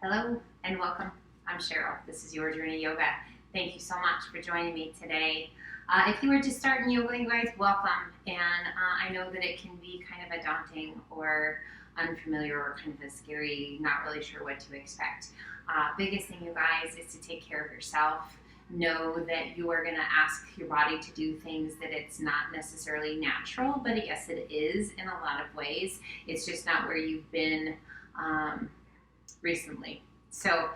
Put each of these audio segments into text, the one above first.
Hello and welcome. I'm Cheryl. This is Your Journey Yoga. Thank you so much for joining me today. If you were just starting yoga, you guys, welcome. And I know that it can be kind of a daunting or unfamiliar or kind of a scary, not really sure what to expect. Biggest thing, you guys, is to take care of yourself. Know that you are going to ask your body to do things that it's not necessarily natural, but yes, it is in a lot of ways. It's just not where you've been recently. So,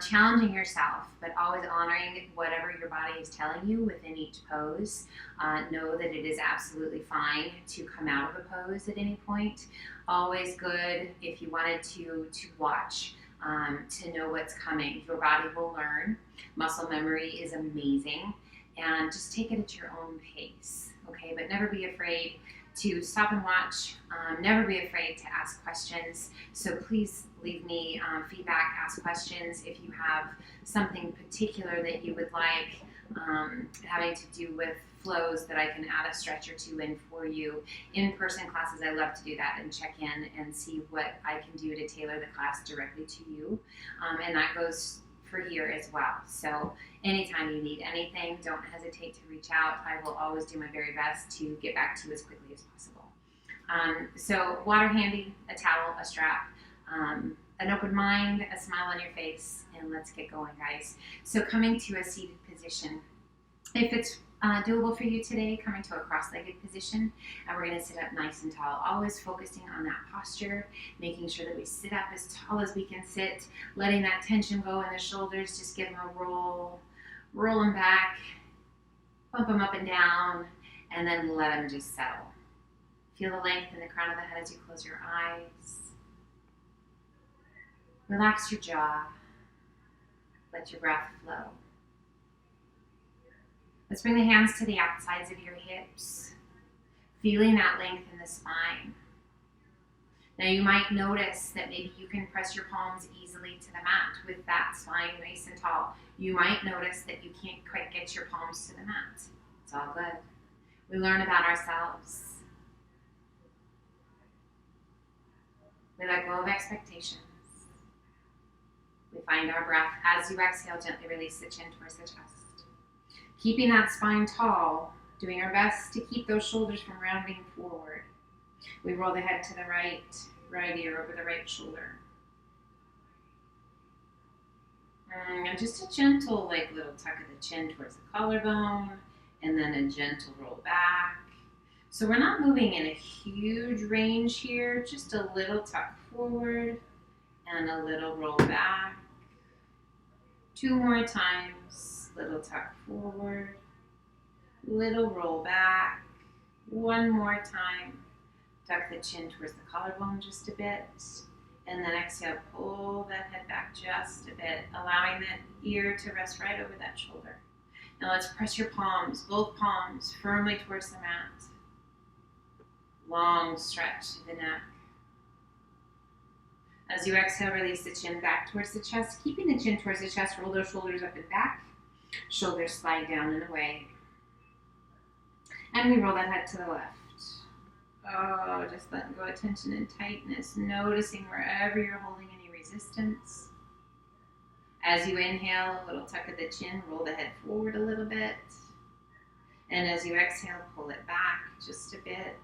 challenging yourself, but always honoring whatever your body is telling you within each pose. Know that it is absolutely fine to come out of a pose at any point. Always good if you wanted to watch, to know what's coming. Your body will learn. Muscle memory is amazing, and just take it at your own pace. Okay, but never be afraid to stop and watch. Never be afraid to ask questions. So please leave me feedback, ask questions if you have something particular that you would like having to do with flows that I can add a stretch or two in for you. In-person classes, I love to do that and check in and see what I can do to tailor the class directly to you. And that goes for here as well. So anytime you need anything, don't hesitate to reach out. I will always do my very best to get back to you as quickly as possible. So water handy, a towel, a strap, an open mind, a smile on your face, and let's get going, guys. So coming to a seated position. If it's doable for you today, coming to a cross-legged position, and we're going to sit up nice and tall, always focusing on that posture, making sure that we sit up as tall as we can sit, letting that tension go in the shoulders, just give them a roll them back, bump them up and down, and then let them just settle. Feel the length in the crown of the head as you close your eyes. Relax your jaw. Let your breath flow. Let's bring the hands to the outsides of your hips, feeling that length in the spine. Now you might notice that maybe you can press your palms easily to the mat with that spine nice and tall. You might notice that you can't quite get your palms to the mat. It's all good. We learn about ourselves. We let go of expectations. We find our breath. As you exhale, gently release the chin towards the chest. Keeping that spine tall, doing our best to keep those shoulders from rounding forward. We roll the head to the right ear over the right shoulder. And just a gentle, little tuck of the chin towards the collarbone, and then a gentle roll back. So we're not moving in a huge range here, just a little tuck forward and a little roll back. 2 more times. Little tuck forward, little roll back. 1 more time. Tuck the chin towards the collarbone just a bit. And then exhale, pull that head back just a bit, allowing that ear to rest right over that shoulder. Now let's press your palms, both palms, firmly towards the mat. Long stretch to the neck. As you exhale, release the chin back towards the chest. Keeping the chin towards the chest, roll those shoulders up and back. Shoulders slide down and away. And we roll that head to the left. Oh, just letting go of tension and tightness. Noticing wherever you're holding any resistance. As you inhale, a little tuck of the chin, roll the head forward a little bit. And as you exhale, pull it back just a bit.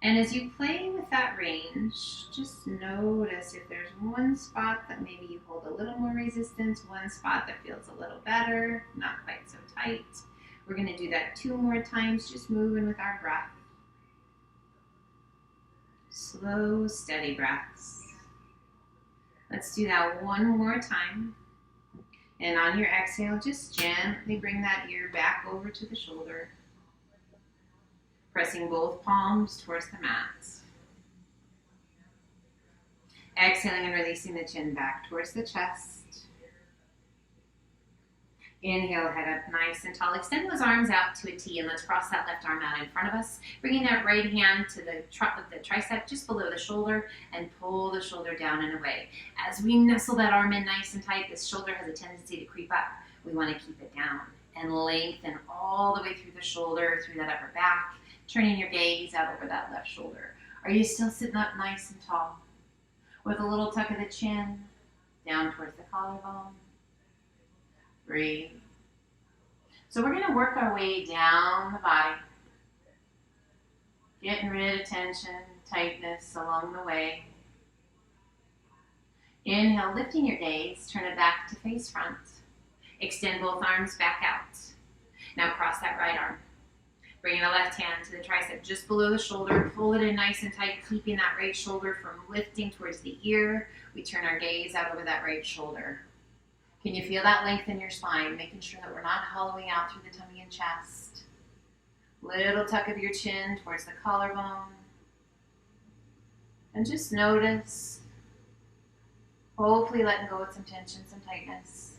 And as you play with that range, just notice if there's one spot that maybe you hold a little more resistance, one spot that feels a little better, not quite so tight. We're going to do that 2 more times, just moving with our breath. Slow, steady breaths. Let's do that 1 more time. And on your exhale, just gently bring that ear back over to the shoulder. Pressing both palms towards the mat. Exhaling and releasing the chin back towards the chest. Inhale, head up nice and tall. Extend those arms out to a T, and let's cross that left arm out in front of us. Bringing that right hand to the tricep just below the shoulder and pull the shoulder down and away. As we nestle that arm in nice and tight, this shoulder has a tendency to creep up. We want to keep it down and lengthen all the way through the shoulder, through that upper back, turning your gaze out over that left shoulder. Are you still sitting up nice and tall with a little tuck of the chin, down towards the collarbone. Breathe. So we're going to work our way down the body, getting rid of tension, tightness along the way. Inhale, lifting your gaze, turn it back to face front. Extend both arms back out. Now cross that right arm. Bringing the left hand to the tricep just below the shoulder. Pull it in nice and tight, keeping that right shoulder from lifting towards the ear. We turn our gaze out over that right shoulder. Can you feel that length in your spine? Making sure that we're not hollowing out through the tummy and chest. Little tuck of your chin towards the collarbone. And just notice, hopefully letting go of some tension, some tightness.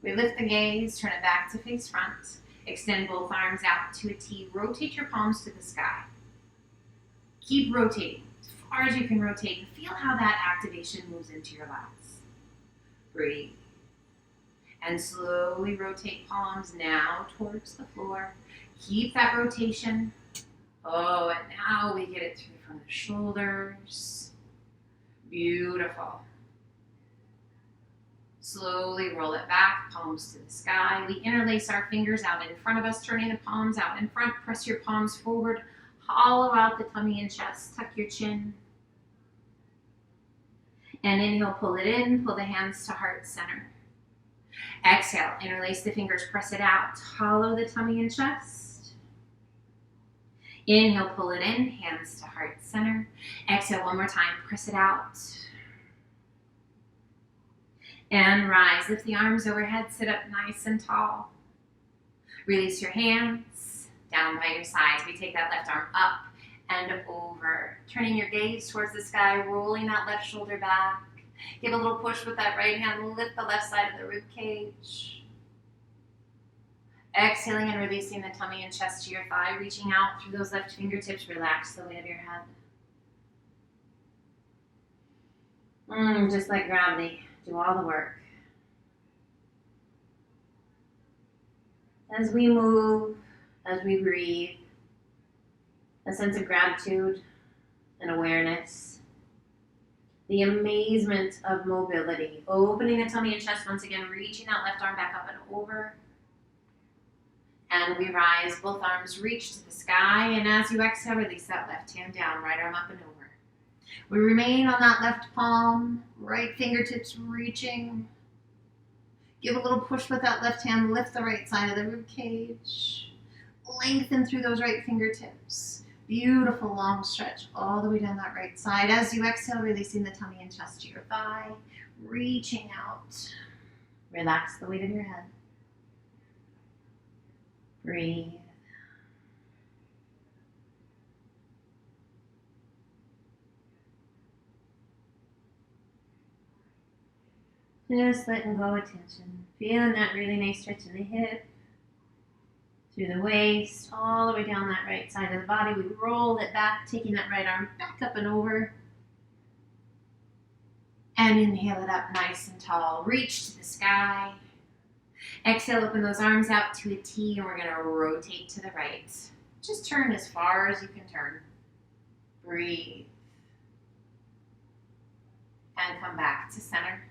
We lift the gaze, turn it back to face front. Extend both arms out to a T. Rotate your palms to the sky. Keep rotating as far as you can rotate and feel how that activation moves into your lats. Breathe. And slowly rotate palms now towards the floor. Keep that rotation. Oh, and now we get it through from the shoulders. Beautiful. Slowly roll it back, palms to the sky. We interlace our fingers out in front of us, turning the palms out in front. Press your palms forward. Hollow out the tummy and chest. Tuck your chin. And inhale, pull it in. Pull the hands to heart center. Exhale, interlace the fingers, press it out. Hollow the tummy and chest. Inhale, pull it in. Hands to heart center. Exhale, one more time. Press it out. And rise. Lift the arms overhead. Sit up nice and tall. Release your hands down by your sides. We take that left arm up and over. Turning your gaze towards the sky. Rolling that left shoulder back. Give a little push with that right hand. Lift the left side of the rib cage. Exhaling and releasing the tummy and chest to your thigh. Reaching out through those left fingertips. Relax the weight of your head. Just like gravity. Do all the work. As we move, as we breathe, a sense of gratitude and awareness. The amazement of mobility. Opening the tummy and chest once again, reaching that left arm back up and over. And we rise, both arms reach to the sky. And as you exhale, release that left hand down, right arm up and over. We remain on that left palm, right fingertips reaching. Give a little push with that left hand, lift the right side of the rib cage. Lengthen through those right fingertips. Beautiful long stretch all the way down that right side. As you exhale, releasing the tummy and chest to your thigh. Reaching out. Relax the weight of your head. Breathe. Just letting go of tension. Feeling that really nice stretch in the hip. Through the waist, all the way down that right side of the body. We roll it back, taking that right arm back up and over. And inhale it up nice and tall. Reach to the sky. Exhale, open those arms out to a T, and we're going to rotate to the right. Just turn as far as you can turn. Breathe. And come back to center.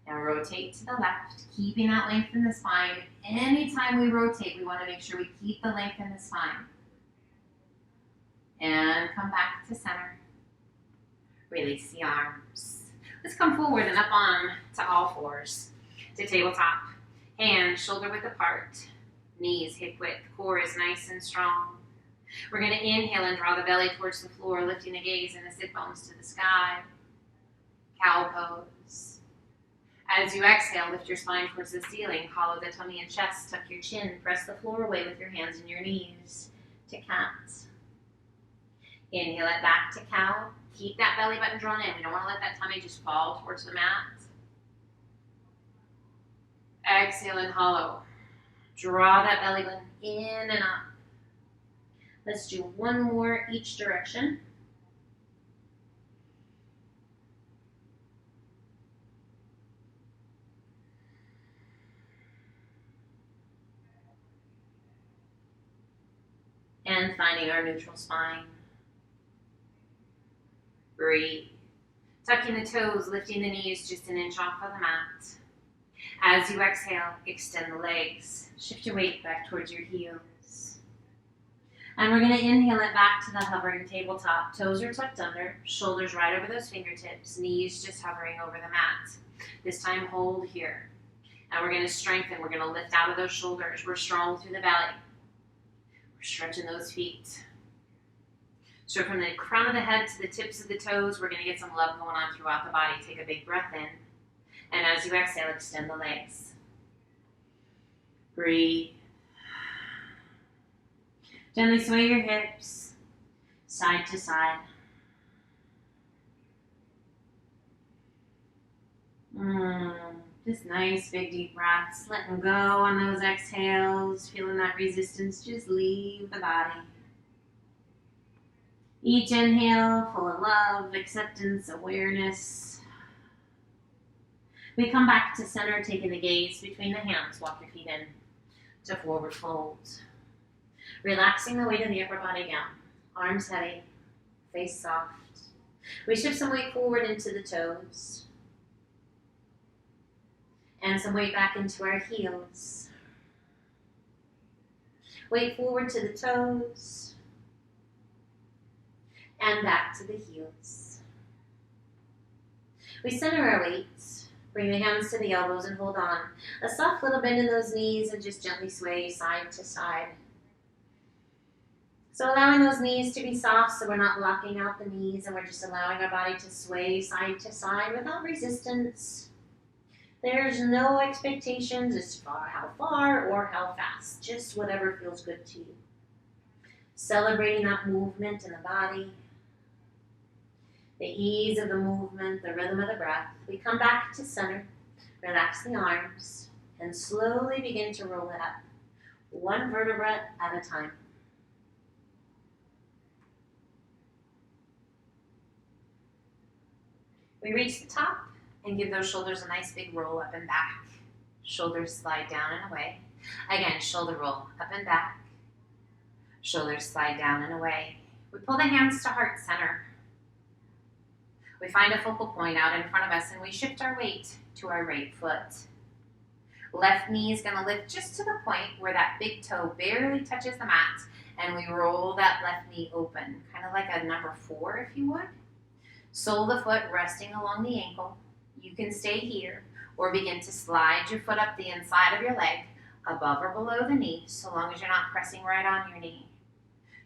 Now rotate to the left, keeping that length in the spine. Anytime we rotate, we want to make sure we keep the length in the spine. And come back to center. Release the arms. Let's come forward and up on to all fours. To tabletop. Hands shoulder width apart. Knees hip width. Core is nice and strong. We're going to inhale and draw the belly towards the floor, lifting the gaze and the sit bones to the sky. Cow pose. As you exhale, lift your spine towards the ceiling. Hollow the tummy and chest. Tuck your chin. Press the floor away with your hands and your knees. To cat. Inhale it back to cow. Keep that belly button drawn in. We don't want to let that tummy just fall towards the mat. Exhale and hollow. Draw that belly button in and up. Let's do one more each direction. And finding our neutral spine. Breathe. Tucking the toes, lifting the knees just an inch off of the mat. As you exhale, extend the legs. Shift your weight back towards your heels. And we're going to inhale it back to the hovering tabletop. Toes are tucked under, shoulders right over those fingertips, knees just hovering over the mat. This time, hold here. And we're going to strengthen. We're going to lift out of those shoulders. We're strong through the belly. We're stretching those feet. So from the crown of the head to the tips of the toes, we're going to get some love going on throughout the body. Take a big breath in. And as you exhale, extend the legs. Breathe. Gently sway your hips side to side. Just nice big deep breaths. Letting go on those exhales. Feeling that resistance just leave the body. Each inhale full of love, acceptance, awareness. We come back to center, taking the gaze between the hands. Walk your feet in to forward fold. Relaxing the weight of the upper body down. Arms heavy, face soft. We shift some weight forward into the toes. And some weight back into our heels. Weight forward to the toes. And back to the heels. We center our weight. Bring the hands to the elbows and hold on. A soft little bend in those knees and just gently sway side to side. So allowing those knees to be soft so we're not blocking out the knees and we're just allowing our body to sway side to side without resistance. There's no expectations as far how far or how fast, just whatever feels good to you. Celebrating that movement in the body. The ease of the movement, the rhythm of the breath. We come back to center, relax the arms, and slowly begin to roll it up, one vertebra at a time. We reach the top and give those shoulders a nice big roll up and back. Shoulders slide down and away. Again, shoulder roll up and back. Shoulders slide down and away. We pull the hands to heart center. We find a focal point out in front of us and we shift our weight to our right foot. Left knee is going to lift just to the point where that big toe barely touches the mat, and we roll that left knee open, kind of like a number 4 if you would. Sole of the foot resting along the ankle. You can stay here or begin to slide your foot up the inside of your leg, above or below the knee, so long as you're not pressing right on your knee.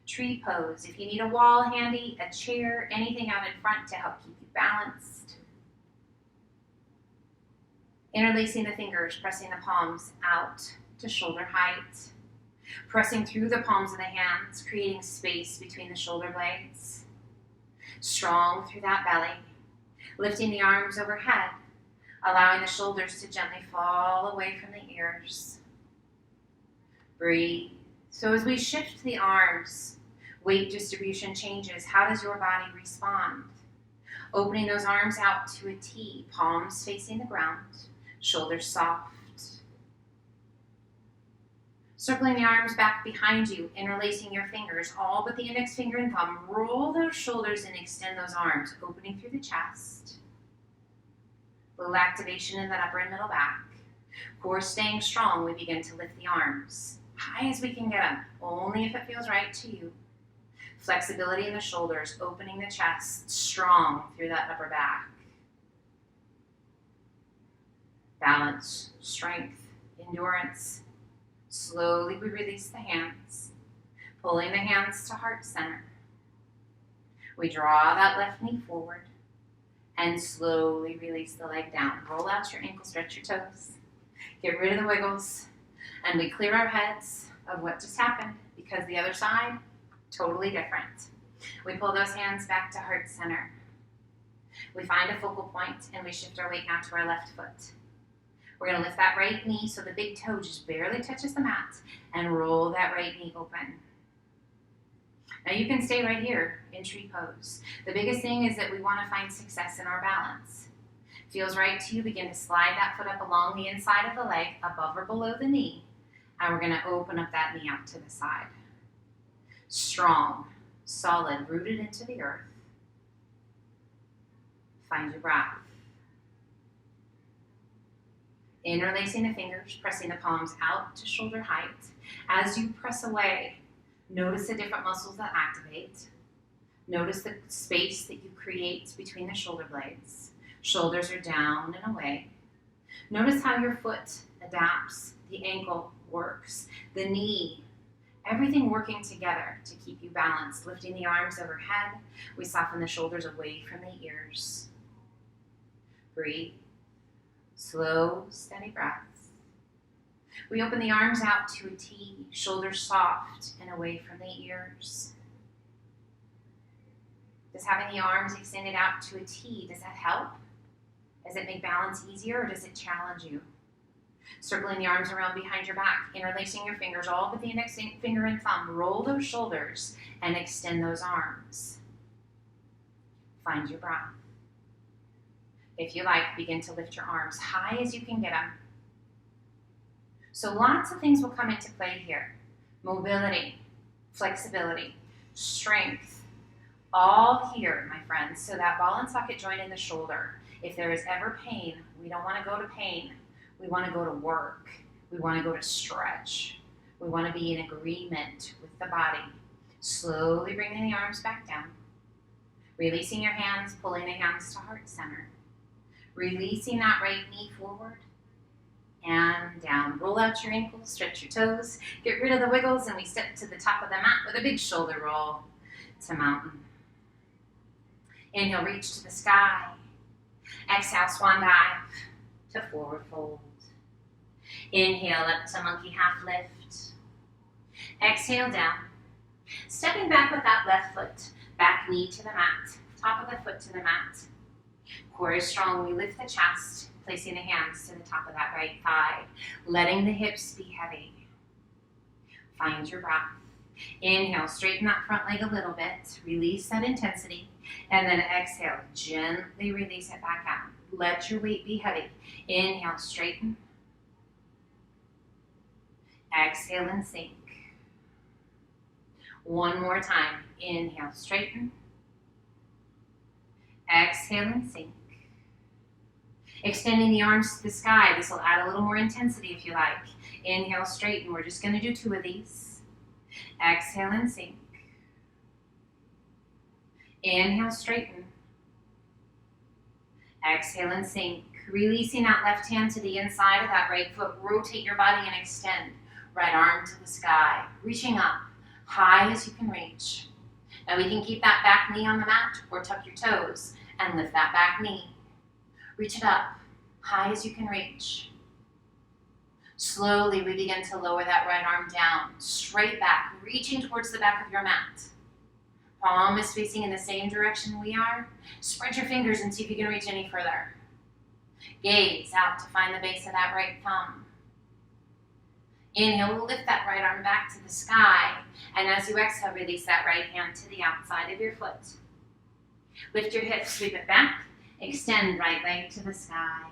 Tree pose. If you need a wall handy, a chair, anything out in front to help keep you balanced. Interlacing the fingers, pressing the palms out to shoulder height. Pressing through the palms of the hands, creating space between the shoulder blades. Strong through that belly. Lifting the arms overhead, allowing the shoulders to gently fall away from the ears. Breathe. So as we shift the arms, weight distribution changes. How does your body respond? Opening those arms out to a T, palms facing the ground, shoulders soft. Circling the arms back behind you, interlacing your fingers, all but the index finger and thumb. Roll those shoulders and extend those arms, opening through the chest. Little activation in that upper and middle back. Core staying strong, we begin to lift the arms. High as we can get them, only if it feels right to you. Flexibility in the shoulders, opening the chest, strong through that upper back. Balance, strength, endurance. Slowly we release the hands, pulling the hands to heart center. We draw that left knee forward and slowly release the leg down. Roll out your ankle, stretch your toes. Get rid of the wiggles. And we clear our heads of what just happened, because the other side, totally different. We pull those hands back to heart center. We find a focal point and we shift our weight now to our left foot. We're going to lift that right knee so the big toe just barely touches the mat and roll that right knee open. Now you can stay right here in tree pose. The biggest thing is that we want to find success in our balance. Feels right to you, begin to slide that foot up along the inside of the leg, above or below the knee. And we're going to open up that knee out to the side. Strong, solid, rooted into the earth. Find your breath. Interlacing the fingers, pressing the palms out to shoulder height. As you press away, notice the different muscles that activate. Notice the space that you create between the shoulder blades. Shoulders are down and away. Notice how your foot adapts, the ankle works, the knee, everything working together to keep you balanced. Lifting the arms overhead, we soften the shoulders away from the ears. Breathe. Slow, steady breaths. We open the arms out to a T, shoulders soft and away from the ears. Does having the arms extended out to a T, does that help? Does it make balance easier or does it challenge you? Circling the arms around behind your back, interlacing your fingers all but the index finger and thumb. Roll those shoulders and extend those arms. Find your breath. If you like, begin to lift your arms high as you can get them. So lots of things will come into play here. Mobility, flexibility, strength, all here, my friends. So that ball and socket joint in the shoulder, if there is ever pain, we don't want to go to pain. We want to go to work. We want to go to stretch. We want to be in agreement with the body. Slowly bringing the arms back down. Releasing your hands, pulling the hands to heart center. Releasing that right knee forward and down. Roll out your ankles, stretch your toes, get rid of the wiggles, and we step to the top of the mat with a big shoulder roll to mountain. Inhale, reach to the sky. Exhale, swan dive to forward fold. Inhale, up to monkey half lift. Exhale, down. Stepping back with that left foot, back knee to the mat, top of the foot to the mat. Core is strong. We lift the chest, placing the hands to the top of that right thigh, letting the hips be heavy. Find your breath. Inhale, straighten that front leg a little bit, release that intensity, and then exhale, gently release it back out. Let your weight be heavy. Inhale, straighten. Exhale and sink. One more time. Inhale, straighten. Exhale and sink. Extending the arms to the sky. This will add a little more intensity if you like. Inhale, straighten. We're just going to do 2 of these. Exhale and sink. Inhale, straighten. Exhale and sink. Releasing that left hand to the inside of that right foot. Rotate your body and extend. Right arm to the sky. Reaching up, high as you can reach. Now we can keep that back knee on the mat or tuck your toes and lift that back knee. Reach it up, high as you can reach. Slowly we begin to lower that right arm down, straight back, reaching towards the back of your mat. Palm is facing in the same direction we are. Spread your fingers and see if you can reach any further. Gaze out to find the base of that right thumb. Inhale, we'll lift that right arm back to the sky. And as you exhale, release that right hand to the outside of your foot. Lift your hips, sweep it back. Extend right leg to the sky.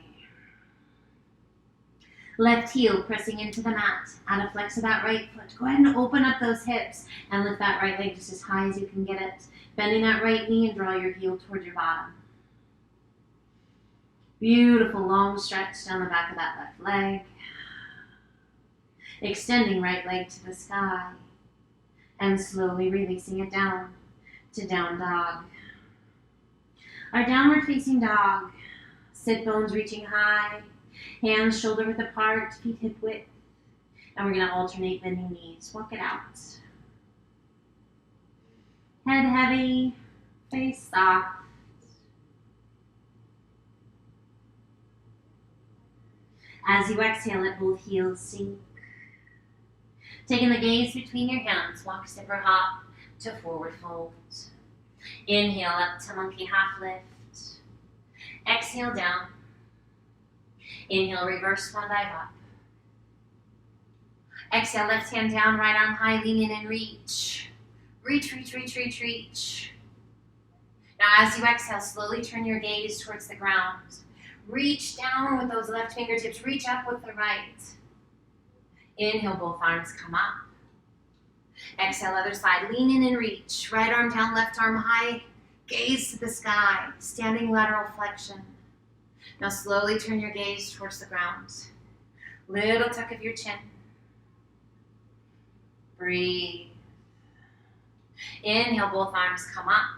Left heel pressing into the mat. Add a flex of that right foot. Go ahead and open up those hips and lift that right leg just as high as you can get it. Bending that right knee and draw your heel towards your bottom. Beautiful long stretch down the back of that left leg. Extending right leg to the sky. And slowly releasing it down to down dog. Our downward facing dog. Sit bones reaching high. Hands shoulder width apart, feet hip width. And we're going to alternate bending knees. Walk it out. Head heavy, face soft. As you exhale, let both heels sink. Taking the gaze between your hands, walk, step, or hop to forward fold. Inhale up to monkey half lift. Exhale down. Inhale, reverse swan dive up. Exhale, left hand down, right arm high, lean in and reach. Reach, reach, reach, reach, reach. Now as you exhale, slowly turn your gaze towards the ground. Reach down with those left fingertips, reach up with the right. Inhale, both arms come up. Exhale, other side, lean in and reach. Right arm down, left arm high. Gaze to the sky, standing lateral flexion. Now slowly turn your gaze towards the ground. Little tuck of your chin. Breathe. Inhale, both arms come up.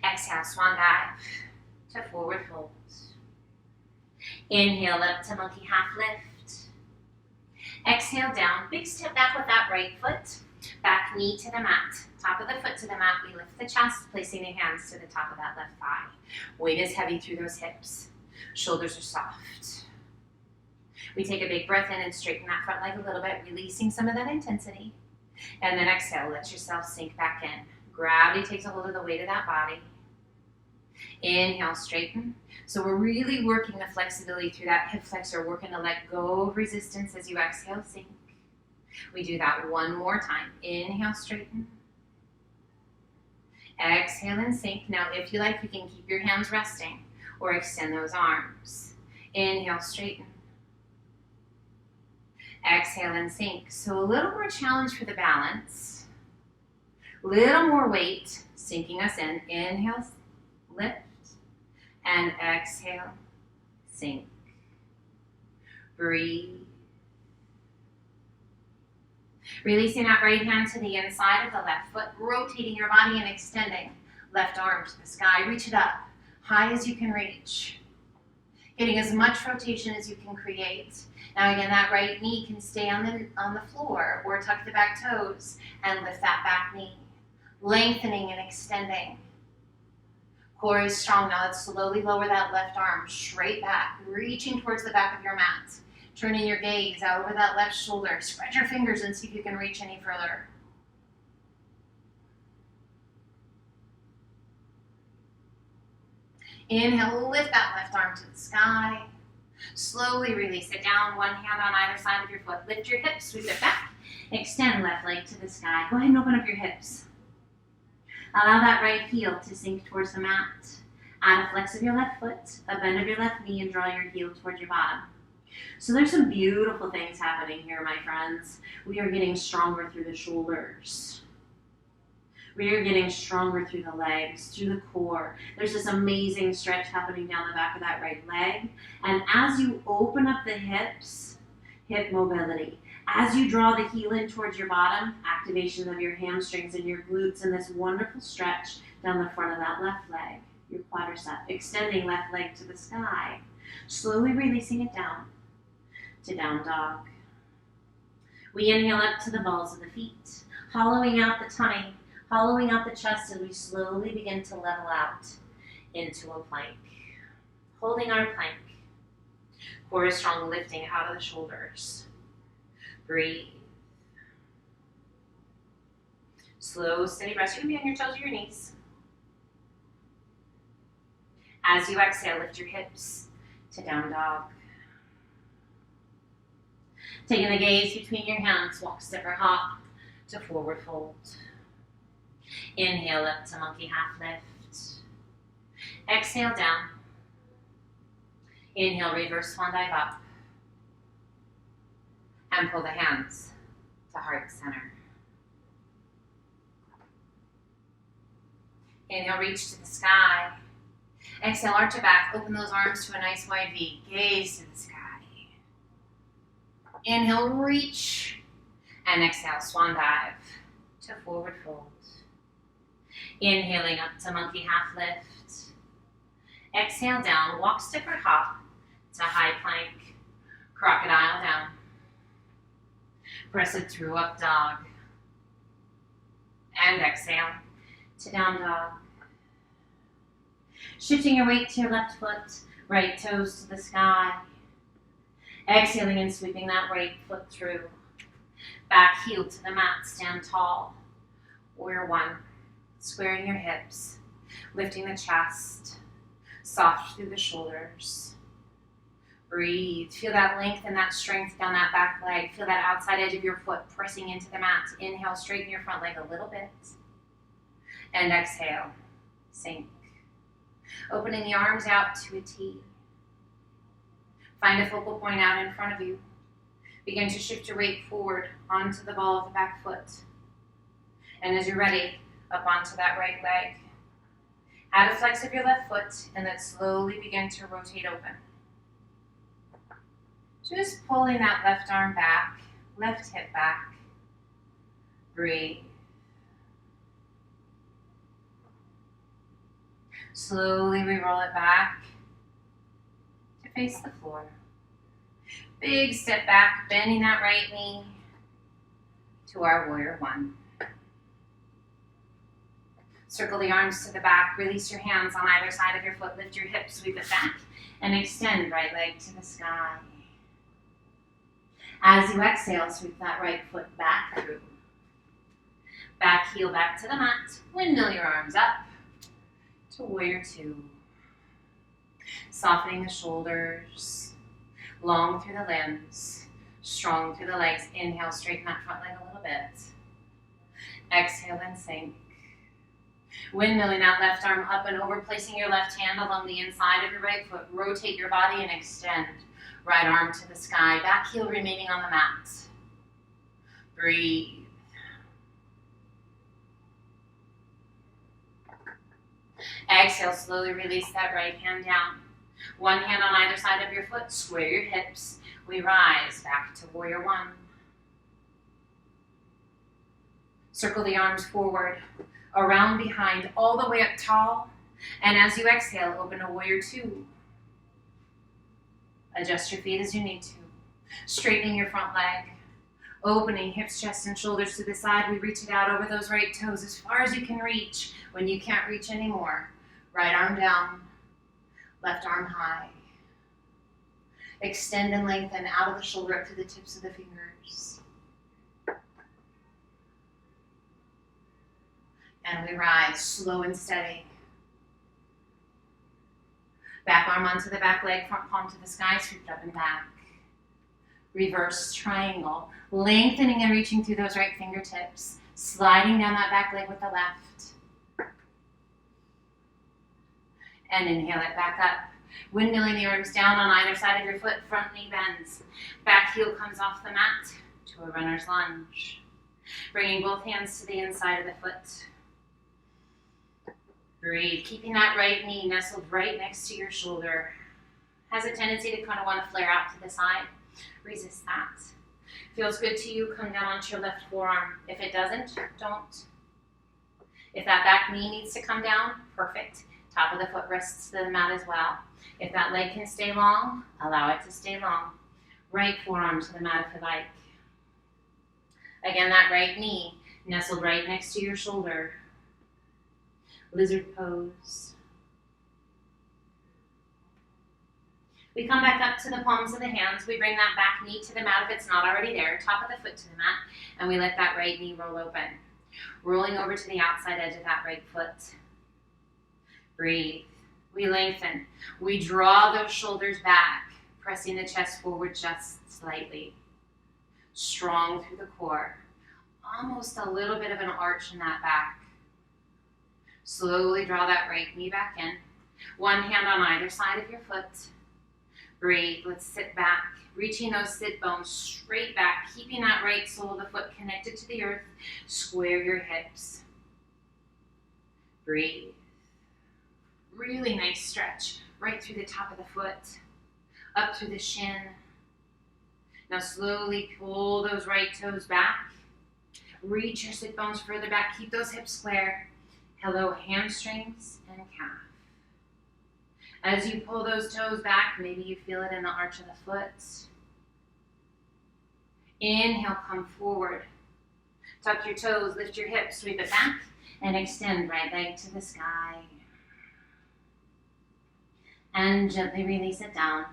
Exhale, swan dive to forward fold. Inhale up to monkey half lift. Exhale down, big step back with that right foot. Back knee to the mat, top of the foot to the mat. We lift the chest, placing the hands to the top of that left thigh. Weight is heavy through those hips. Shoulders are soft. We take a big breath in and straighten that front leg a little bit, releasing some of that intensity. And then exhale, let yourself sink back in. Gravity takes a hold of the weight of that body. Inhale, straighten. So we're really working the flexibility through that hip flexor, working to let go of resistance as you exhale, sink. We do that one more time. Inhale, straighten. Exhale and sink. Now, if you like, you can keep your hands resting or extend those arms. Inhale, straighten. Exhale and sink. So a little more challenge for the balance. Little more weight, sinking us in. Inhale, lift. And exhale, sink. Breathe. Releasing that right hand to the inside of the left foot, rotating your body and extending. Left arm to the sky, reach it up, high as you can reach. Getting as much rotation as you can create. Now again, that right knee can stay on the floor or tuck the back toes and lift that back knee. Lengthening and extending. Core is strong. Now let's slowly lower that left arm straight back, reaching towards the back of your mat. Turning your gaze out over that left shoulder. Spread your fingers and see if you can reach any further. Inhale, lift that left arm to the sky. Slowly release it down, one hand on either side of your foot. Lift your hips, sweep it back. Extend left leg to the sky. Go ahead and open up your hips. Allow that right heel to sink towards the mat. Add a flex of your left foot, a bend of your left knee, and draw your heel towards your bottom. So there's some beautiful things happening here, my friends. We are getting stronger through the shoulders. We are getting stronger through the legs, through the core. There's this amazing stretch happening down the back of that right leg. And as you open up the hips, hip mobility. As you draw the heel in towards your bottom, activation of your hamstrings and your glutes and this wonderful stretch down the front of that left leg, your quadricep, extending left leg to the sky. Slowly releasing it down to down dog. We inhale up to the balls of the feet, hollowing out the tummy, hollowing out the chest as we slowly begin to level out into a plank. Holding our plank. Core is strong, lifting out of the shoulders. Breathe. Slow, steady breath. You can be on your toes or your knees. As you exhale, lift your hips to down dog. Taking the gaze between your hands, walk, step, or hop to forward fold. Inhale up to monkey half lift. Exhale down. Inhale, reverse swan dive up. And pull the hands to heart center. Inhale, reach to the sky. Exhale, arch it back, open those arms to a nice wide V. Gaze to the sky. Inhale, reach. And exhale, swan dive to forward fold. Inhaling up to monkey half lift. Exhale down, walk, step, or hop to high plank. Crocodile down. Press it through up dog. And exhale to down dog. Shifting your weight to your left foot, right toes to the sky. Exhaling and sweeping that right foot through. Back heel to the mat, stand tall. Warrior one. Squaring your hips, lifting the chest, soft through the shoulders. Breathe. Feel that length and that strength down that back leg. Feel that outside edge of your foot pressing into the mat. Inhale, straighten your front leg a little bit. And exhale, sink. Opening the arms out to a T. Find a focal point out in front of you. Begin to shift your weight forward onto the ball of the back foot. And as you're ready, up onto that right leg. Add a flex of your left foot and then slowly begin to rotate open. Just pulling that left arm back, left hip back. Breathe. Slowly we roll it back to face the floor. Big step back, bending that right knee to our warrior one. Circle the arms to the back, release your hands on either side of your foot, lift your hips, sweep it back, and extend right leg to the sky. As you exhale, sweep that right foot back through. Back heel back to the mat, windmill your arms up to warrior two. Softening the shoulders, long through the limbs, strong through the legs. Inhale, straighten that front leg a little bit. Exhale and sink. Windmilling that left arm up and over, placing your left hand along the inside of your right foot. Rotate your body and extend. Right arm to the sky, back heel remaining on the mat. Breathe. Exhale, slowly release that right hand down. One hand on either side of your foot, square your hips. We rise back to warrior one. Circle the arms forward, around behind, all the way up tall. And as you exhale, open to warrior two. Adjust your feet as you need to. Straightening your front leg. Opening hips, chest, and shoulders to the side. We reach it out over those right toes as far as you can reach. When you can't reach anymore, right arm down, left arm high. Extend and lengthen out of the shoulder up to the tips of the fingers. And we rise, slow and steady. Back arm onto the back leg, front palm to the sky, sweep up and back. Reverse triangle, lengthening and reaching through those right fingertips, sliding down that back leg with the left. And inhale it back up. Windmilling the arms down on either side of your foot, front knee bends. Back heel comes off the mat to a runner's lunge. Bringing both hands to the inside of the foot. Breathe, keeping that right knee nestled right next to your shoulder. Has a tendency to kind of want to flare out to the side. Resist that. Feels good to you, come down onto your left forearm. If it doesn't, don't. If that back knee needs to come down, perfect. Top of the foot rests to the mat as well. If that leg can stay long, allow it to stay long. Right forearm to the mat if you like. Again, that right knee nestled right next to your shoulder. Lizard pose. We come back up to the palms of the hands. We bring that back knee to the mat if it's not already there. Top of the foot to the mat. And we let that right knee roll open. Rolling over to the outside edge of that right foot. Breathe. We lengthen. We draw those shoulders back, pressing the chest forward just slightly. Strong through the core. Almost a little bit of an arch in that back. Slowly draw that right knee back in. One hand on either side of your foot. Breathe. Let's sit back. Reaching those sit bones straight back. Keeping that right sole of the foot connected to the earth. Square your hips. Breathe. Really nice stretch. Right through the top of the foot. Up through the shin. Now slowly pull those right toes back. Reach your sit bones further back. Keep those hips square. Hello, hamstrings and calf. As you pull those toes back, maybe you feel it in the arch of the foot. Inhale, come forward. Tuck your toes, lift your hips, sweep it back, and extend right leg to the sky. And gently release it down.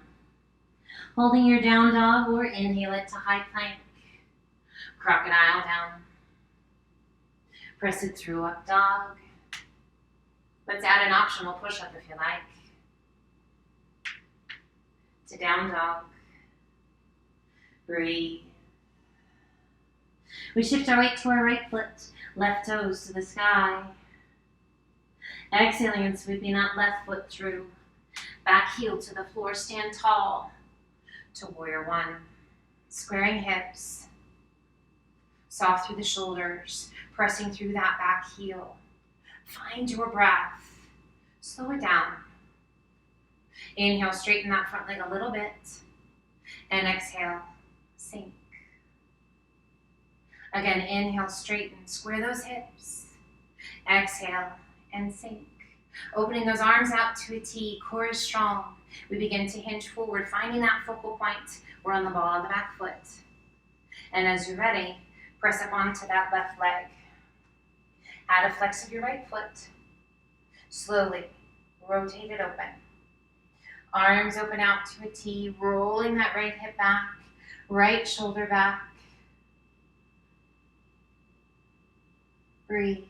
Holding your down dog or inhale it to high plank. Crocodile down. Press it through up dog. Let's add an optional push-up if you like. To down dog. Breathe. We shift our weight to our right foot, left toes to the sky. Exhaling and sweeping that left foot through. Back heel to the floor, stand tall to warrior one. Squaring hips. Soft through the shoulders, pressing through that back heel. Find your breath. Slow it down. Inhale, straighten that front leg a little bit. And exhale, sink. Again, inhale, straighten, square those hips. Exhale, and sink. Opening those arms out to a T, core is strong. We begin to hinge forward, finding that focal point. We're on the ball of the back foot. And as you're ready, press up onto that left leg. Add a flex of your right foot. Slowly rotate it open. Arms open out to a T, rolling that right hip back, right shoulder back. Breathe.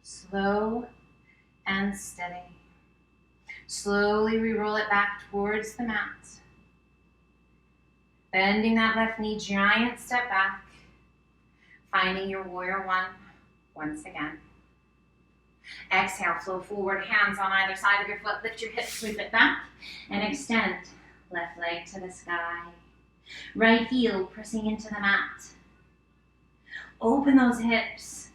Slow and steady. Slowly re-roll it back towards the mat. Bending that left knee, giant step back. Finding your warrior one once again. Exhale, flow forward, hands on either side of your foot. Lift your hips, sweep it back, and extend. Left leg to the sky. Right heel pressing into the mat. Open those hips.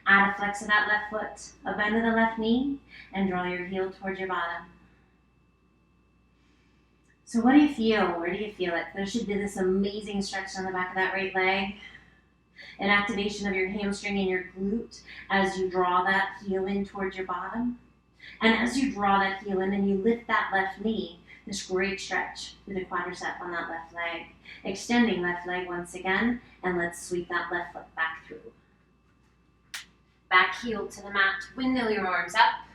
Add a flex of that left foot, a bend of the left knee, and draw your heel towards your bottom. So what do you feel? Where do you feel it? There should be this amazing stretch on the back of that right leg. An activation of your hamstring and your glute as you draw that heel in towards your bottom. And as you draw that heel in and you lift that left knee, this great stretch through the quadricep on that left leg. Extending left leg once again, and let's sweep that left foot back through. Back heel to the mat, windmill your arms up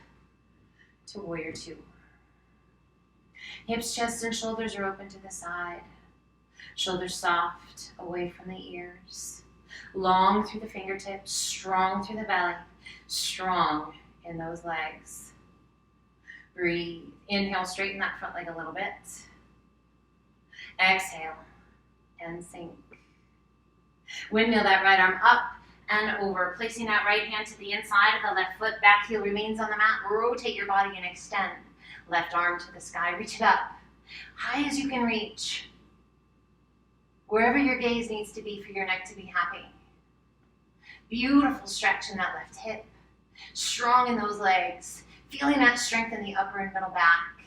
to warrior two. Hips, chest, and shoulders are open to the side. Shoulders soft, away from the ears. Long through the fingertips, strong through the belly, strong in those legs. Breathe. Inhale, straighten that front leg a little bit. Exhale, and sink. Windmill that right arm up and over, placing that right hand to the inside of the left foot. Back heel remains on the mat. Rotate your body and extend. Left arm to the sky. Reach it up, high as you can reach. Wherever your gaze needs to be for your neck to be happy. Beautiful stretch in that left hip. Strong in those legs. Feeling that strength in the upper and middle back.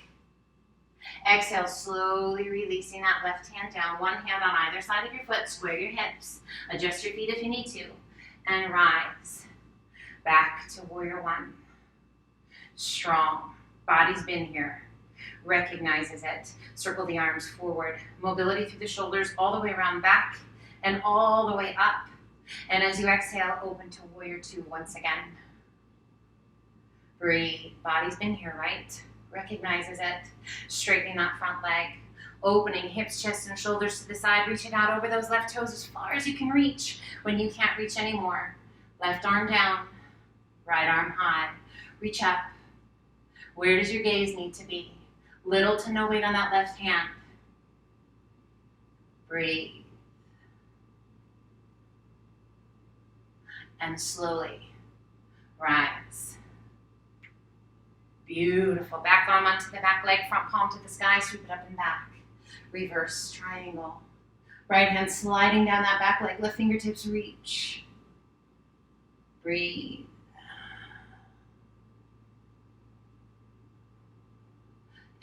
Exhale, slowly releasing that left hand down. One hand on either side of your foot. Square your hips. Adjust your feet if you need to. And rise. Back to warrior one. Strong. Body's been here. Recognizes it. Circle the arms forward. Mobility through the shoulders all the way around back and all the way up. And as you exhale, open to warrior two once again. Breathe. Body's been here, right? Recognizes it. Straightening that front leg. Opening hips, chest, and shoulders to the side. Reaching out over those left toes as far as you can reach. When you can't reach anymore, left arm down, right arm high. Reach up. Where does your gaze need to be? Little to no weight on that left hand. Breathe. And slowly rise. Beautiful. Back arm onto the back leg, front palm to the sky, sweep it up and back. Reverse triangle. Right hand sliding down that back leg, left fingertips reach. Breathe.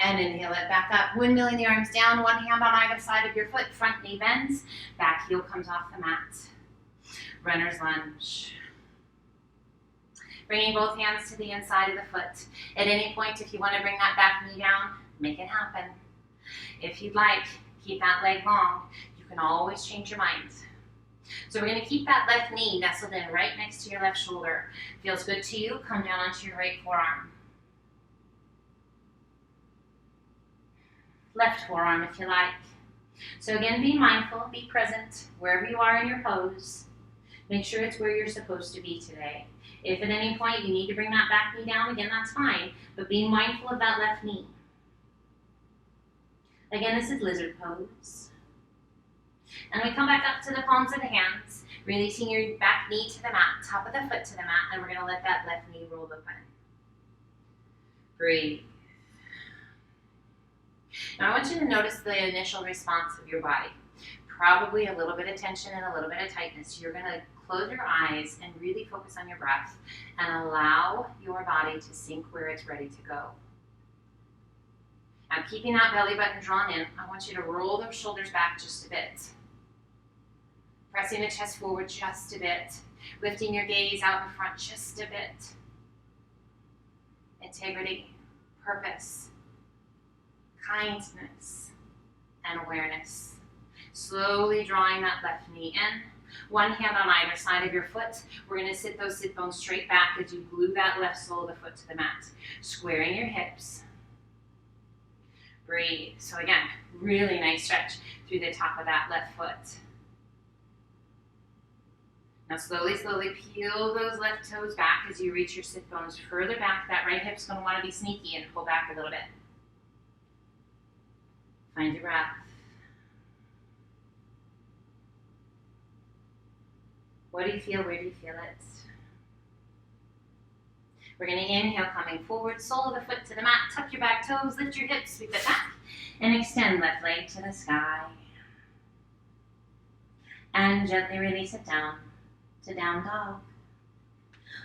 And inhale it back up. Windmilling the arms down, one hand on either side of your foot, front knee bends, back heel comes off the mat. Runner's lunge. Bringing both hands to the inside of the foot. At any point, if you want to bring that back knee down, make it happen. If you'd like, keep that leg long. You can always change your mind. So we're going to keep that left knee nestled in right next to your left shoulder. Feels good to you, come down onto your right forearm. Left forearm if you like. So again, be mindful, be present wherever you are in your pose. Make sure it's where you're supposed to be today. If at any point you need to bring that back knee down, again, that's fine, but be mindful of that left knee. Again, this is lizard pose. And we come back up to the palms of the hands, releasing your back knee to the mat, top of the foot to the mat, and we're going to let that left knee roll open. Breathe. Now I want you to notice the initial response of your body. Probably a little bit of tension and a little bit of tightness. You're going to close your eyes and really focus on your breath and allow your body to sink where it's ready to go. Now, keeping that belly button drawn in, I want you to roll those shoulders back just a bit. Pressing the chest forward just a bit. Lifting your gaze out in front just a bit. Integrity, purpose, kindness, and awareness. Slowly drawing that left knee in. One hand on either side of your foot. We're going to sit those sit bones straight back as you glue that left sole of the foot to the mat. Squaring your hips. Breathe. So again, really nice stretch through the top of that left foot. Now slowly, slowly peel those left toes back as you reach your sit bones further back. That right hip's going to want to be sneaky and pull back a little bit. Find your breath. What do you feel? Where do you feel it? We're going to inhale, coming forward, sole of the foot to the mat, tuck your back toes, lift your hips, sweep it back, and extend left leg to the sky. And gently release it down to down dog.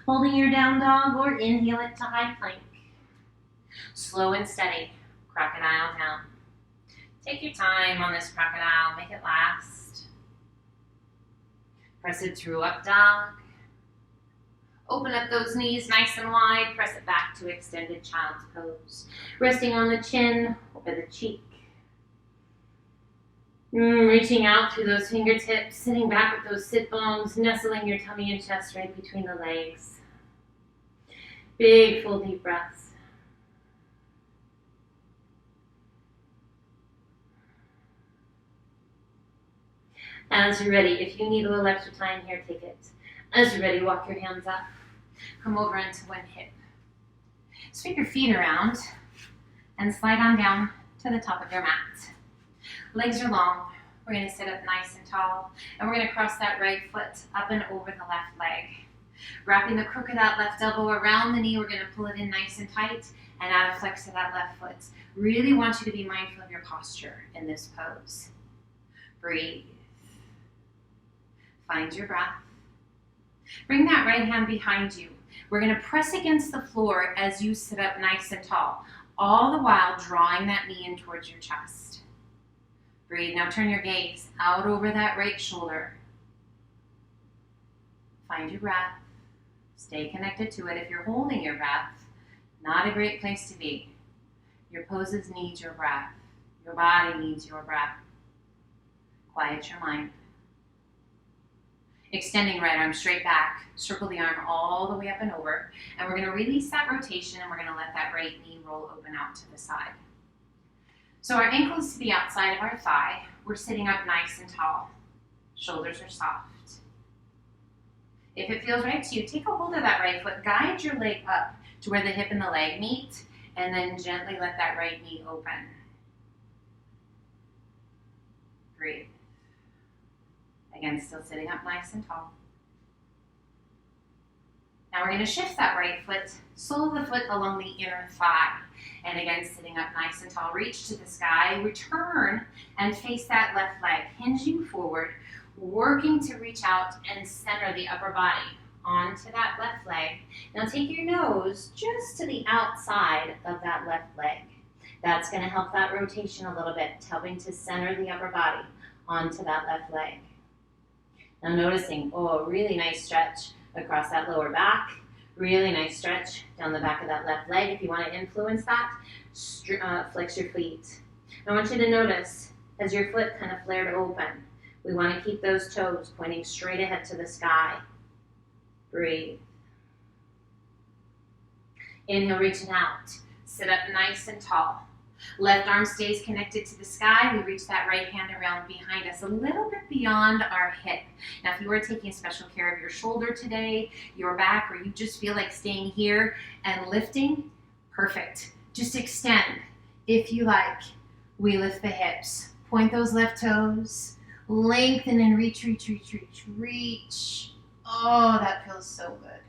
Holding your down dog or inhale it to high plank. Slow and steady, crocodile down. Take your time on this crocodile, make it last. Press it through up dog. Open up those knees nice and wide, press it back to extended child's pose. Resting on the chin over the cheek. Reaching out through those fingertips, sitting back with those sit bones, nestling your tummy and chest right between the legs. Big, full, deep breaths. As you're ready, if you need a little extra time here, take it. As you're ready, walk your hands up. Come over into one hip. Sweep your feet around and slide on down to the top of your mat. Legs are long. We're going to sit up nice and tall, and we're going to cross that right foot up and over the left leg. Wrapping the crook of that left elbow around the knee, we're going to pull it in nice and tight and add a flex to that left foot. Really want you to be mindful of your posture in this pose. Breathe. Find your breath. Bring that right hand behind you. We're going to press against the floor as you sit up nice and tall, all the while drawing that knee in towards your chest. Breathe. Now turn your gaze out over that right shoulder. Find your breath. Stay connected to it. If you're holding your breath, not a great place to be. Your poses need your breath. Your body needs your breath. Quiet your mind. Extending right arm straight back. Circle the arm all the way up and over. And we're going to release that rotation, and we're going to let that right knee roll open out to the side. So our ankle is to the outside of our thigh. We're sitting up nice and tall. Shoulders are soft. If it feels right to you, take a hold of that right foot. Guide your leg up to where the hip and the leg meet, and then gently let that right knee open. Breathe. Again, still sitting up nice and tall. Now we're going to shift that right foot, sole of the foot along the inner thigh. And again, sitting up nice and tall, reach to the sky, return and face that left leg, hinging forward, working to reach out and center the upper body onto that left leg. Now take your nose just to the outside of that left leg. That's going to help that rotation a little bit, helping to center the upper body onto that left leg. Now noticing, a really nice stretch across that lower back. Really nice stretch down the back of that left leg. If you want to influence that, flex your feet. I want you to notice as your foot kind of flared open, we want to keep those toes pointing straight ahead to the sky. Breathe. Inhale, reaching out. Sit up nice and tall. Left arm stays connected to the sky. We reach that right hand around behind us, a little bit beyond our hip. Now, if you are taking special care of your shoulder today, your back, or you just feel like staying here and lifting, perfect. Just extend if you like. We lift the hips. Point those left toes. Lengthen and reach, reach, reach, reach, reach. Oh, that feels so good.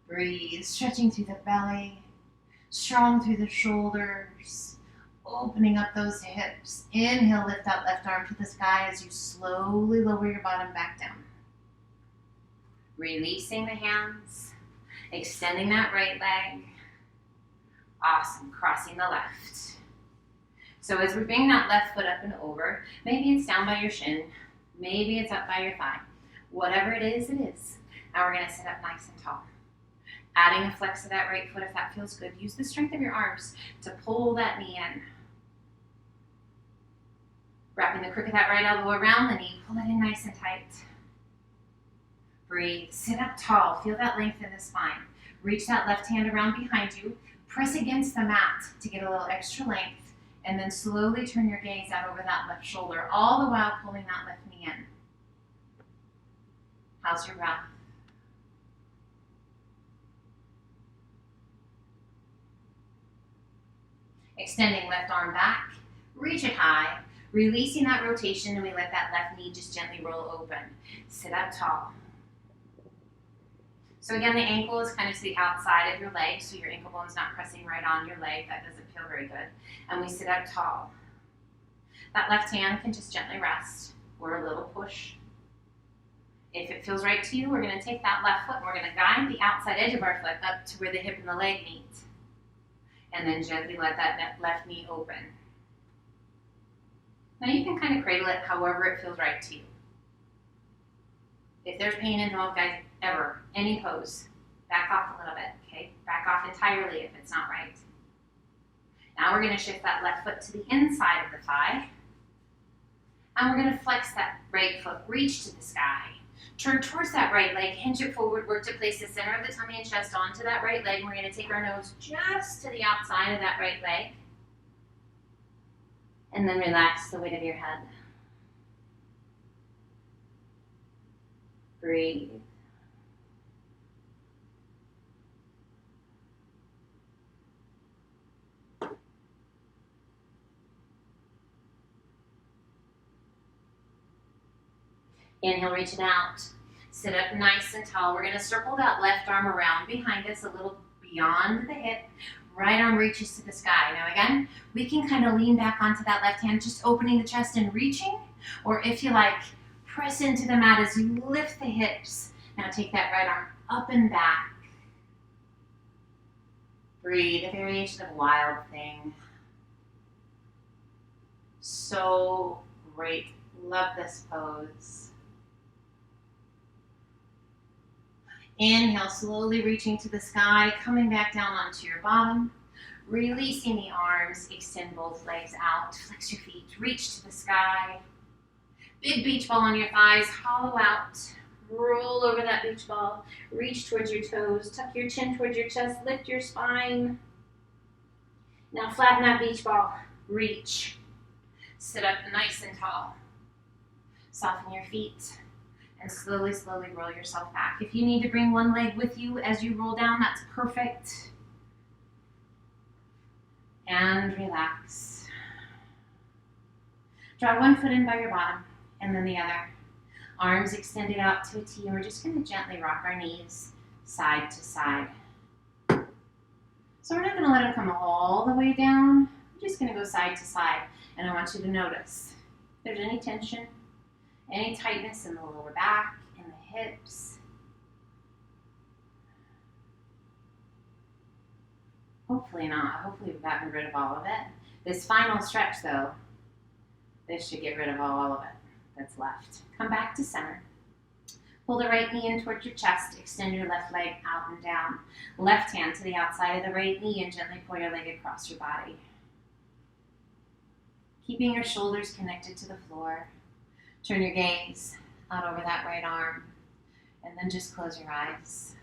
Breathe, stretching through the belly. Strong through the shoulders, opening up those hips. Inhale, lift that left arm to the sky as you slowly lower your bottom back down. Releasing the hands, extending that right leg. Awesome, crossing the left. So as we bring that left foot up and over, maybe it's down by your shin, maybe it's up by your thigh. Whatever it is, it is. Now we're gonna sit up nice and tall. Adding a flex to that right foot if that feels good. Use the strength of your arms to pull that knee in. Wrapping the crook of that right elbow around the knee, pull it in nice and tight. Breathe, sit up tall, feel that length in the spine. Reach that left hand around behind you, press against the mat to get a little extra length, and then slowly turn your gaze out over that left shoulder, all the while pulling that left knee in. How's your breath? Extending left arm back, reach it high, releasing that rotation, and we let that left knee just gently roll open. Sit up tall. So again, the ankle is kind of to the outside of your leg, so your ankle bone is not pressing right on your leg. That doesn't feel very good. And we sit up tall. That left hand can just gently rest or a little push. If it feels right to you, we're going to take that left foot and we're going to guide the outside edge of our foot up to where the hip and the leg meet. And then gently let that left knee open. Now you can kind of cradle it however it feels right to you. If there's pain involved, guys, ever, any pose, back off a little bit, okay? Back off entirely if it's not right. Now we're going to shift that left foot to the inside of the thigh. And we're going to flex that right foot, reach to the sky. Turn towards that right leg, hinge it forward, work to place the center of the tummy and chest onto that right leg. And we're going to take our nose just to the outside of that right leg. And then relax the weight of your head. Breathe. Inhale, reach it out. Sit up nice and tall. We're going to circle that left arm around behind us a little beyond the hip. Right arm reaches to the sky. Now again, we can kind of lean back onto that left hand, just opening the chest and reaching. Or if you like, press into the mat as you lift the hips. Now take that right arm up and back. Breathe, a variation of Wild Thing. So great. Love this pose. Inhale, slowly reaching to the sky, coming back down onto your bottom. Releasing the arms, extend both legs out, flex your feet, reach to the sky. Big beach ball on your thighs, hollow out. Roll over that beach ball, reach towards your toes, tuck your chin towards your chest, lift your spine. Now flatten that beach ball, reach. Sit up nice and tall. Soften your feet. And slowly, slowly roll yourself back. If you need to bring one leg with you as you roll down, that's perfect. And relax. Draw one foot in by your bottom and then the other. Arms extended out to a T, and we're just going to gently rock our knees side to side. So we're not going to let them come all the way down. We're just going to go side to side. And I want you to notice if there's any tension, any tightness in the lower back, in the hips. Hopefully not. Hopefully we've gotten rid of all of it. This final stretch, though, this should get rid of all of it that's left. Come back to center. Pull the right knee in towards your chest. Extend your left leg out and down. Left hand to the outside of the right knee and gently pull your leg across your body. Keeping your shoulders connected to the floor. Turn your gaze out over that right arm, and then just close your eyes.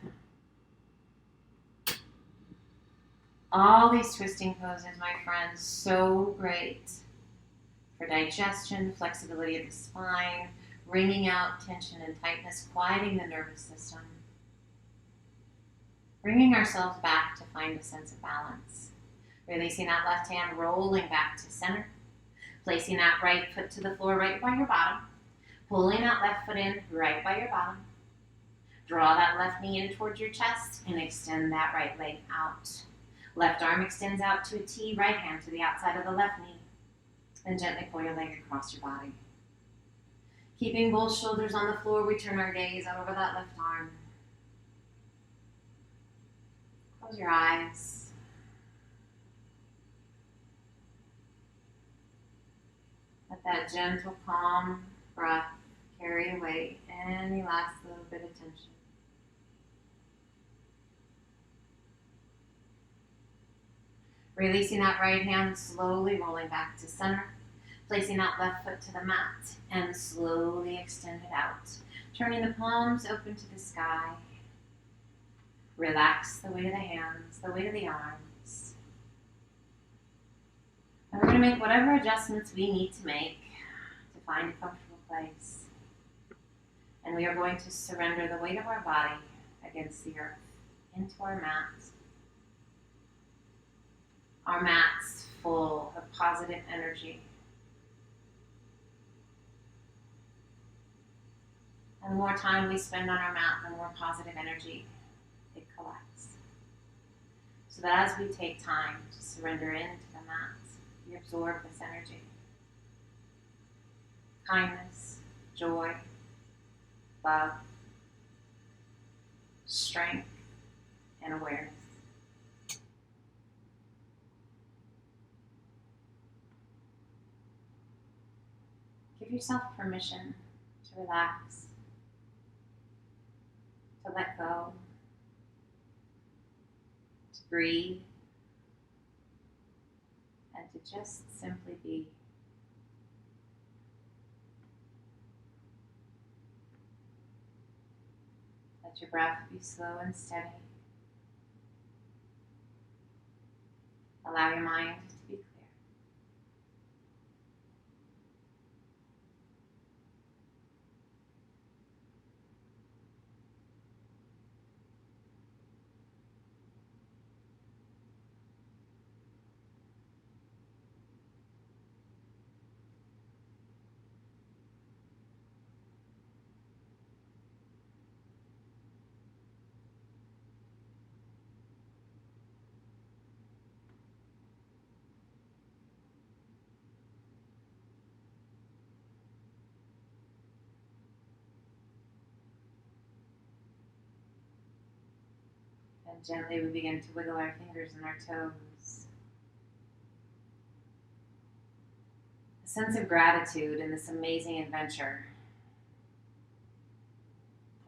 All these twisting poses, my friends, so great for digestion, flexibility of the spine, wringing out tension and tightness, quieting the nervous system, bringing ourselves back to find a sense of balance, releasing that left hand, rolling back to center, placing that right foot to the floor right by your bottom, pulling that left foot in right by your bottom. Draw that left knee in towards your chest and extend that right leg out. Left arm extends out to a T, right hand to the outside of the left knee. And gently pull your leg across your body. Keeping both shoulders on the floor, we turn our gaze out over that left arm. Close your eyes. Let that gentle, calm breath carry away any last little bit of tension. Releasing that right hand, slowly rolling back to center. Placing that left foot to the mat and slowly extend it out. Turning the palms open to the sky. Relax the weight of the hands, the weight of the arms. And we're going to make whatever adjustments we need to make to find a comfortable place. And we are going to surrender the weight of our body against the earth into our mat. Our mat's full of positive energy. And the more time we spend on our mat, the more positive energy it collects. So that as we take time to surrender into the mat, we absorb this energy. Kindness, joy, love, strength, and awareness. Give yourself permission to relax, to let go, to breathe, and to just simply be. Let your breath be slow and steady. Allow your mind to be clear. And gently we begin to wiggle our fingers and our toes. A sense of gratitude in this amazing adventure.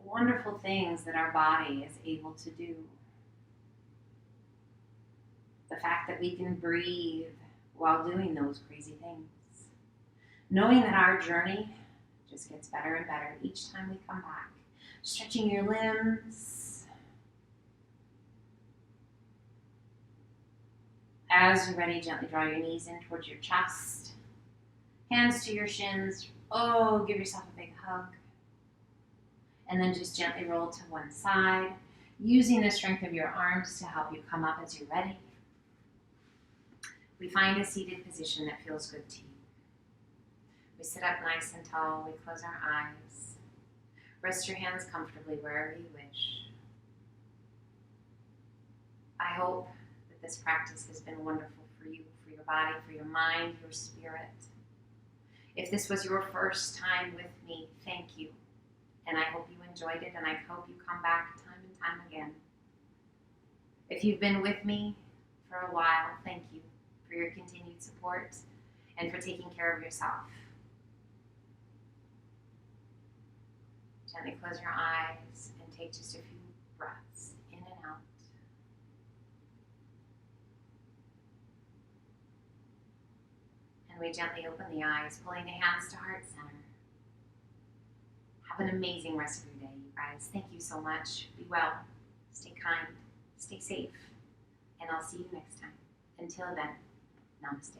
The wonderful things that our body is able to do. The fact that we can breathe while doing those crazy things. Knowing that our journey just gets better and better each time we come back. Stretching your limbs. As you're ready, gently draw your knees in towards your chest. Hands to your shins. Oh, give yourself a big hug. And then just gently roll to one side, using the strength of your arms to help you come up as you're ready. We find a seated position that feels good to you. We sit up nice and tall. We close our eyes. Rest your hands comfortably wherever you wish. I hope that this practice has been wonderful for you, for your body, for your mind, your spirit. If this was your first time with me, thank you. And I hope you enjoyed it, and I hope you come back time and time again. If you've been with me for a while, thank you for your continued support and for taking care of yourself. Gently close your eyes and take just a few breaths in and out. And we gently open the eyes, pulling the hands to heart center. Have an amazing rest of your day, you guys. Thank you so much. Be well. Stay kind. Stay safe. And I'll see you next time. Until then, namaste.